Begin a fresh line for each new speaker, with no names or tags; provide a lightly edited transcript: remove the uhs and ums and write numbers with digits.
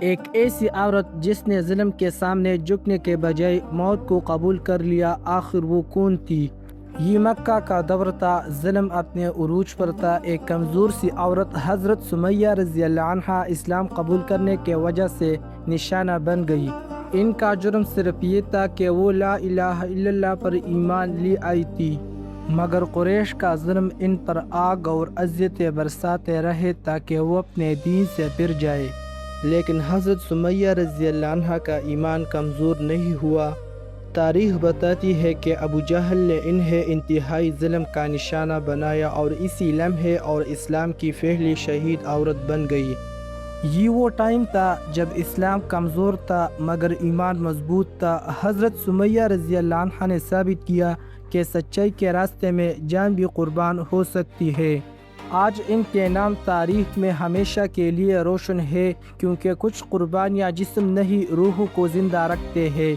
ایک ایسی عورت جس نے ظلم کے سامنے جھکنے کے بجائے موت کو قبول کر لیا، آخر وہ کون تھی؟ یہ مکہ کا دور تھا، ظلم اپنے عروج پر تھا۔ ایک کمزور سی عورت حضرت سمیہ رضی اللہ عنہا اسلام قبول کرنے کے وجہ سے نشانہ بن گئی۔ ان کا جرم صرف یہ تھا کہ وہ لا الہ الا اللہ پر ایمان لے آئی تھی، مگر قریش کا ظلم ان پر آگ اور اذیتیں برساتے رہے تاکہ وہ اپنے دین سے پھر جائے۔ لیکن حضرت سمیہ رضی اللہ عنہا کا ایمان کمزور نہیں ہوا۔ تاریخ بتاتی ہے کہ ابو جہل نے انہیں انتہائی ظلم کا نشانہ بنایا اور اسی لمحے اور اسلام کی پہلی شہید عورت بن گئی۔ یہ وہ ٹائم تھا جب اسلام کمزور تھا مگر ایمان مضبوط تھا۔ حضرت سمیہ رضی اللہ عنہا نے ثابت کیا کہ سچائی کے راستے میں جان بھی قربان ہو سکتی ہے۔ آج ان کے نام تاریخ میں ہمیشہ کے لیے روشن ہے، کیونکہ کچھ قربانیاں جسم نہیں روح کو زندہ رکھتے ہیں۔